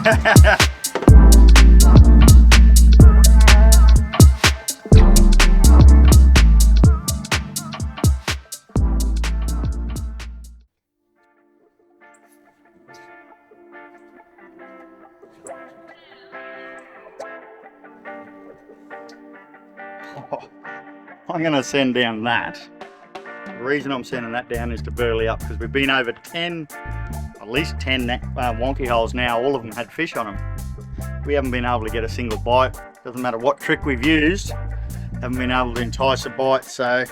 I'm going to send down that. The reason I'm sending that down is to burley up, because we've been over at least 10 wonky holes now. All of them had fish on them. We haven't been able to get a single bite. Doesn't matter what trick we've used, haven't been able to entice a bite. So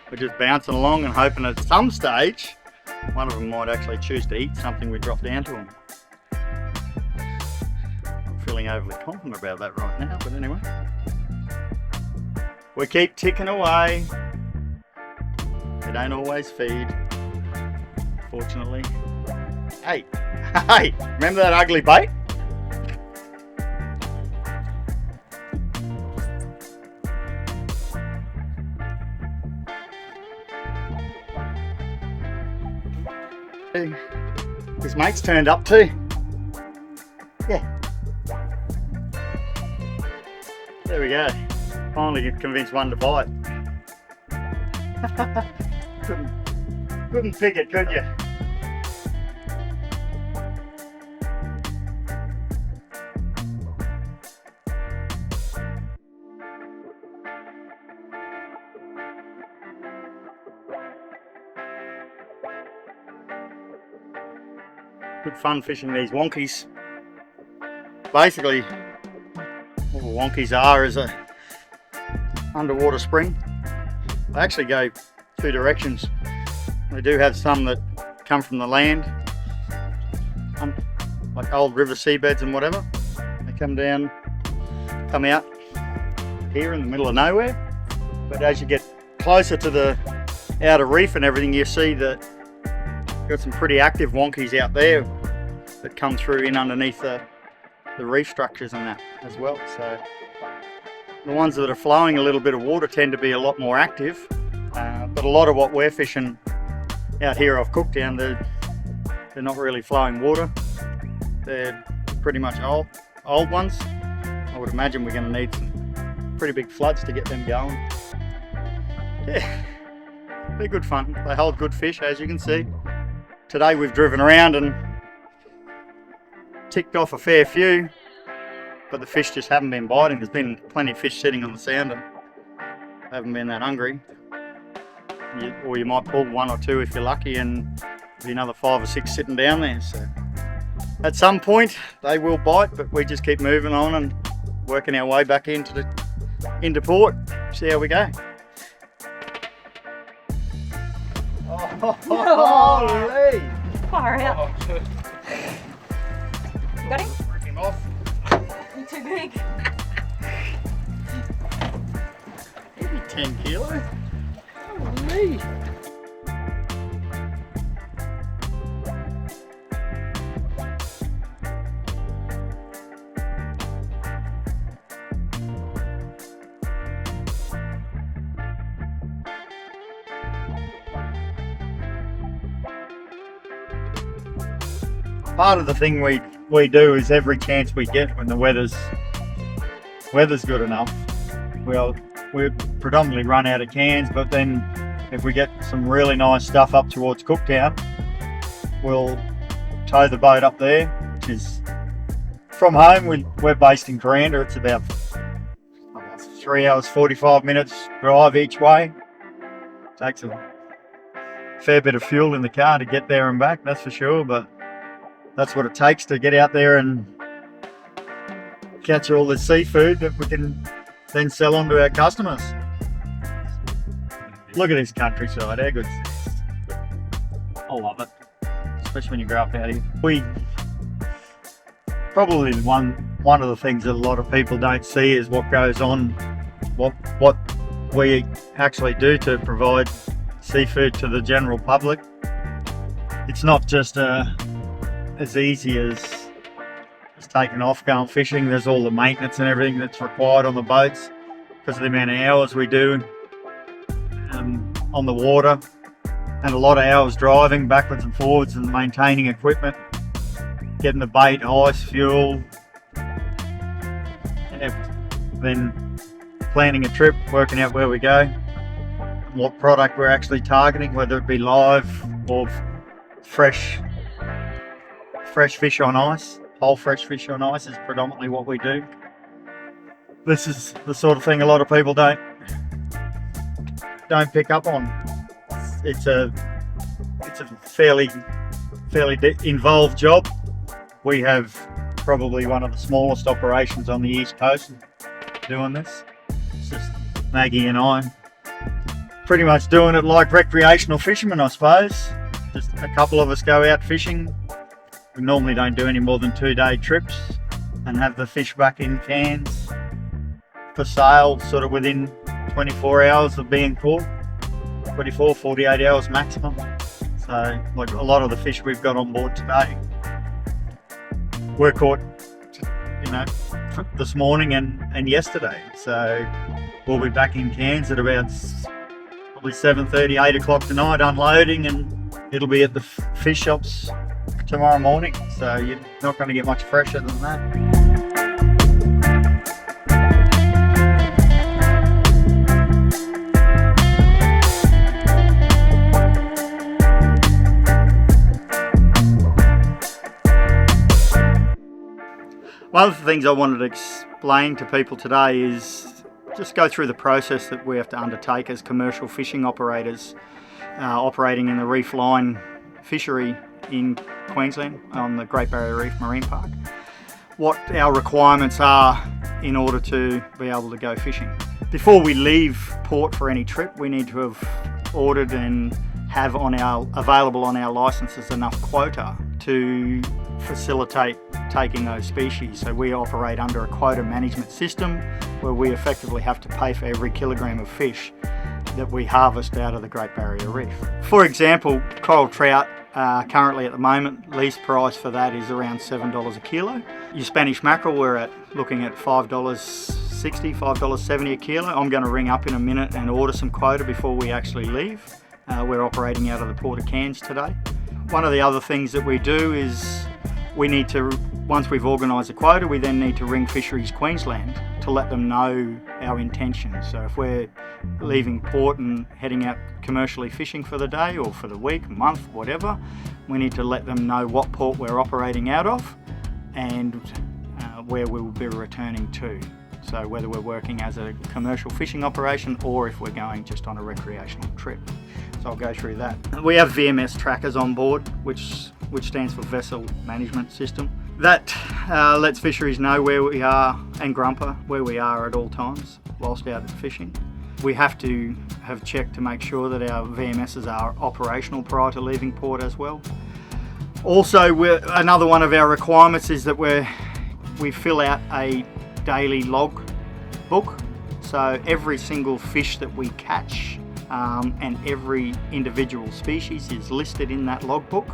we're just bouncing along and hoping at some stage one of them might actually choose to eat something we drop down to them. I'm feeling overly confident about that right now, but anyway. We keep ticking away. They don't always feed, fortunately. Hey, hey, remember that ugly bait? His mate's turned up too. Yeah. There we go. Finally convinced one to bite. couldn't pick it, could you? Good fun fishing these wonkies. Basically, what wonkies are is a underwater spring. They actually go two directions. We do have some that come from the land, like old river seabeds and whatever. They come down, come out here in the middle of nowhere. But as you get closer to the outer reef and everything, you see that got some pretty active wonkies out there that come through in underneath the reef structures and that as well. So the ones that are flowing a little bit of water tend to be a lot more active, but a lot of what we're fishing out here off Cooktown, they're not really flowing water. They're pretty much old ones. I would imagine we're going to need some pretty big floods to get them going. Yeah, they're good fun. They hold good fish, as you can see. Today we've driven around and ticked off a fair few, but the fish just haven't been biting. There's been plenty of fish sitting on the sand and haven't been that hungry. Or you might pull one or two if you're lucky, and there'll be another 5 or 6 sitting down there. So at some point they will bite, but we just keep moving on and working our way back into port. See how we go. Holy! Far out. You got him? Break him off. You're too big. Maybe 10 kilos. Holy! Part of the thing we do is every chance we get when the weather's good enough, we predominantly run out of cans, but then if we get some really nice stuff up towards Cooktown, we'll tow the boat up there, which is from home. We're based in Quota. It's about 3 hours 45 minutes drive each way. Takes a fair bit of fuel in the car to get there and back, that's for sure, but that's what it takes to get out there and catch all the seafood that we can then sell on to our customers. Look at this countryside, how good is this? I love it, especially when you grow up out here. Probably one of the things that a lot of people don't see is what goes on, what we actually do to provide seafood to the general public. It's not just as easy as taking off, going fishing. There's all the maintenance and everything that's required on the boats because of the amount of hours we do on the water, and a lot of hours driving backwards and forwards and maintaining equipment. getting the bait, ice, fuel, then planning a trip, working out where we go, what product we're actually targeting, whether it be live or fresh fish on ice. Whole fresh fish on ice is predominantly what we do. This is the sort of thing a lot of people don't pick up on. It's a fairly involved job. We have probably one of the smallest operations on the east coast doing this. It's just Maggie and I pretty much doing it like recreational fishermen, I suppose. Just a couple of us go out fishing. We normally don't do any more than 2-day trips and have the fish back in cans for sale sort of within 24 hours of being caught. 24, 48 hours maximum. So like a lot of the fish we've got on board today were caught, this morning and yesterday. So we'll be back in cans at about probably 7:30, 8 o'clock tonight unloading, and it'll be at the fish shops tomorrow morning. So you're not going to get much fresher than that. One of the things I wanted to explain to people today is just go through the process that we have to undertake as commercial fishing operators operating in the reef line fishery in Queensland on the Great Barrier Reef Marine Park. What our requirements are in order to be able to go fishing. Before we leave port for any trip, we need to have ordered and have available on our licenses enough quota to facilitate taking those species. So we operate under a quota management system where we effectively have to pay for every kilogram of fish that we harvest out of the Great Barrier Reef. For example, coral trout, currently at the moment, lease price for that is around $7 a kilo. Your Spanish mackerel, we're looking at $5.60, $5.70 a kilo. I'm going to ring up in a minute and order some quota before we actually leave. We're operating out of the Port of Cairns today. One of the other things that we do is we need to, once we've organised a quota, we then need to ring Fisheries Queensland to let them know our intentions. So if we're leaving port and heading out commercially fishing for the day or for the week, month, whatever, we need to let them know what port we're operating out of and where we will be returning to. So whether we're working as a commercial fishing operation or if we're going just on a recreational trip. So I'll go through that. We have VMS trackers on board, which stands for Vessel Management System. That lets fisheries know where we are, and Grumper, where we are at all times whilst out fishing. We have to have checked to make sure that our VMSs are operational prior to leaving port as well. Also, another one of our requirements is that we fill out a daily log book. So every single fish that we catch and every individual species is listed in that logbook.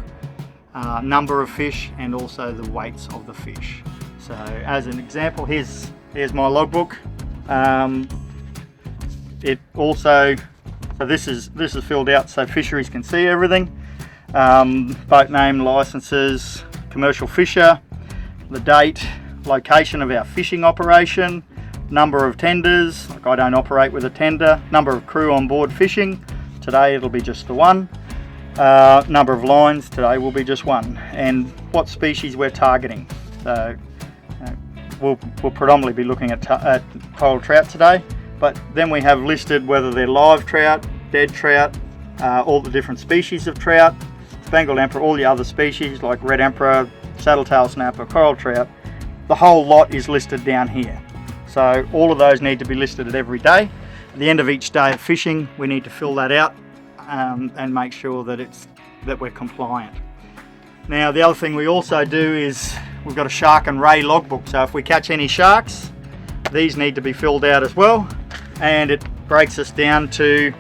Number of fish and also the weights of the fish. So as an example, here's my logbook. It also, so this is filled out so fisheries can see everything. Boat name, licenses, commercial fisher, the date, location of our fishing operation, number of tenders, like I don't operate with a tender, number of crew on board fishing, today it'll be just the one, number of lines, today will be just one, and what species we're targeting. So we'll predominantly be looking at coral trout today, but then we have listed whether they're live trout, dead trout, all the different species of trout, spangled emperor, all the other species like red emperor, saddle-tail snapper, coral trout. The whole lot is listed down here. So all of those need to be listed at every day. At the end of each day of fishing, we need to fill that out and make sure that we're compliant. Now the other thing we also do is we've got a shark and ray logbook. So if we catch any sharks, these need to be filled out as well. And it breaks us down to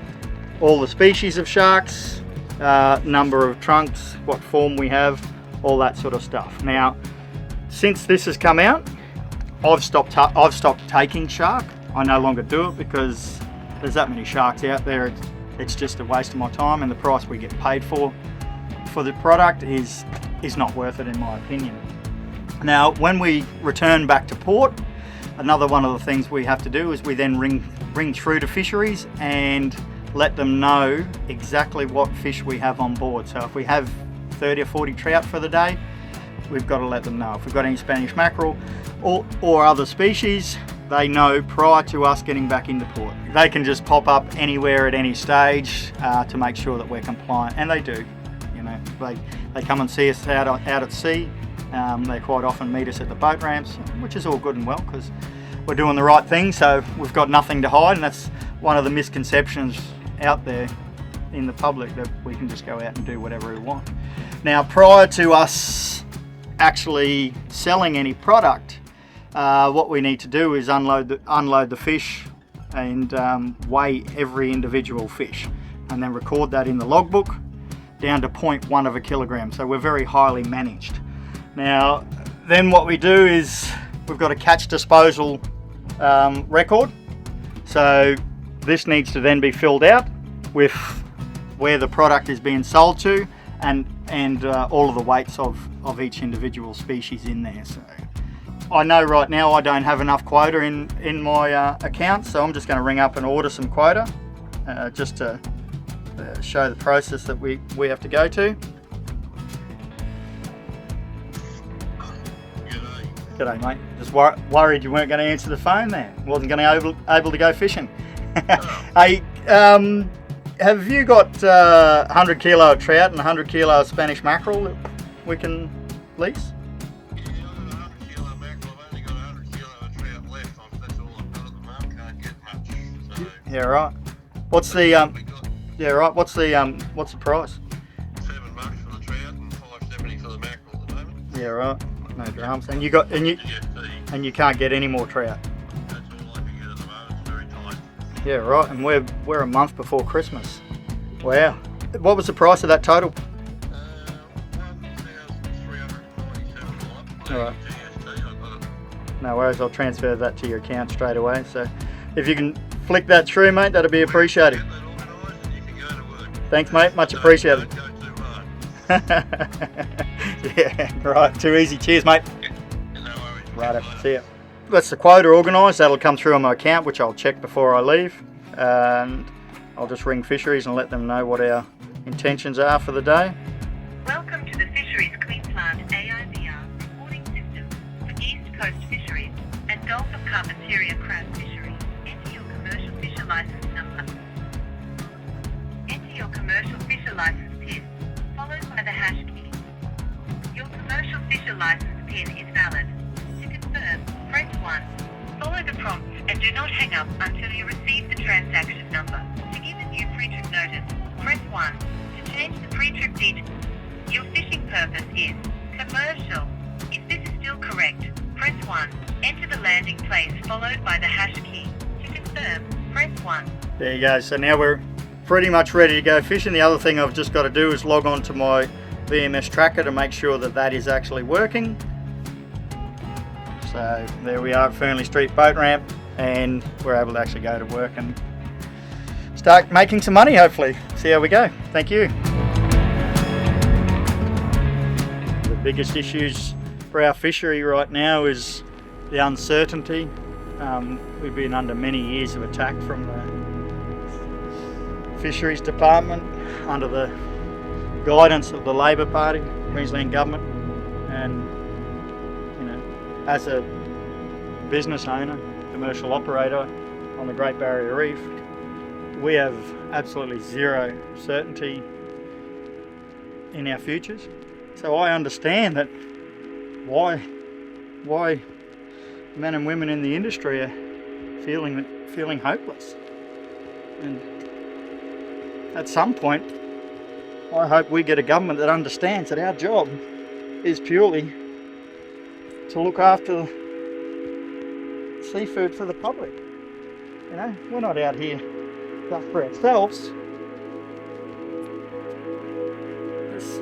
all the species of sharks, number of trunks, what form we have, all that sort of stuff. Now, since this has come out, I've stopped taking shark. I no longer do it because there's that many sharks out there. It's just a waste of my time, and the price we get paid for the product is not worth it in my opinion. Now, when we return back to port, another one of the things we have to do is we then ring through to fisheries and let them know exactly what fish we have on board. So if we have 30 or 40 trout for the day, we've got to let them know. If we've got any Spanish mackerel or other species, they know prior to us getting back into port. They can just pop up anywhere at any stage to make sure that we're compliant, and they do. You know, they come and see us out at sea. They quite often meet us at the boat ramps, which is all good and well because we're doing the right thing, so we've got nothing to hide, and that's one of the misconceptions out there in the public, that we can just go out and do whatever we want. Now, prior to us actually selling any product, what we need to do is unload the fish and weigh every individual fish, and then record that in the logbook down to 0.1 of a kilogram. So we're very highly managed. Now, then what we do is we've got a catch disposal record. So this needs to then be filled out with where the product is being sold to and all of the weights of each individual species in there. So I know right now I don't have enough quota in my account, so I'm just going to ring up and order some quota just to show the process that we have to go to. G'day mate, just worried you weren't going to answer the phone there. Wasn't going to able to go fishing. Hey, have you got 100 kilo of trout and 100 kilo of Spanish mackerel that we can lease? Yeah, I've got 100 kilo mackerel. I've only got 100 kilo of trout left. That's all I've got at the moment. Can't get much. So Yeah, right. What's the What's the price? $7 for the trout and $5.70 for the mackerel at the moment. Yeah, right. No dramas. And you GST. can't get any more trout. That's all I can get at the moment. It's very tight. Yeah, right. And we're a month before Christmas. Wow. What was the price of that total? 1,397. All right. GST. I've got it. No worries. I'll transfer that to your account straight away. So if you can flick that through, mate, that'd be appreciated. Get that organised and you can go to work. Thanks, mate. Much appreciated. Don't go too hard. Yeah, right. Too easy. Cheers, mate. No worries. Right, see ya. That's the quota organised. That'll come through on my account, which I'll check before I leave. And I'll just ring fisheries and let them know what our intentions are for the day. Welcome to the Fisheries Queensland AIVR reporting system for East Coast Fisheries and Gulf of Carpentaria Crab Fisheries. Enter your commercial fisher license number. Enter your commercial fisher license PIN, followed by the hash key. Your commercial fisher license PIN is valid. To confirm, press 1. Follow the prompts and do not hang up until you receive the transaction number. To give a new pre-trip notice, press 1. To change the pre-trip details, your fishing purpose is commercial. If this is still correct, press 1. Enter the landing place followed by the hash key. To confirm, press 1. There you go. So now we're pretty much ready to go fishing. The other thing I've just got to do is log on to my VMS tracker to make sure that that is actually working. So there we are at Fernley Street boat ramp, and we're able to actually go to work and start making some money, hopefully. See how we go. Thank you. The biggest issues for our fishery right now is the uncertainty. We've been under many years of attack from the Fisheries Department under the guidance of the Labor Party, Queensland Government, and as a business owner, commercial operator on the Great Barrier Reef, we have absolutely zero certainty in our futures. So I understand that why men and women in the industry are feeling hopeless. And at some point, I hope we get a government that understands that our job is purely to look after seafood for the public. You know, we're not out here just for ourselves. It's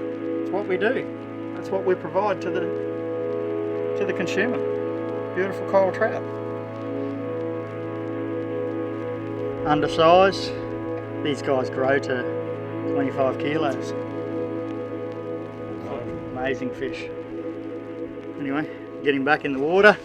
what we do. That's what we provide to the consumer. Beautiful coral trout. Undersized. These guys grow to 25 kilos. Amazing fish. Anyway, getting back in the water.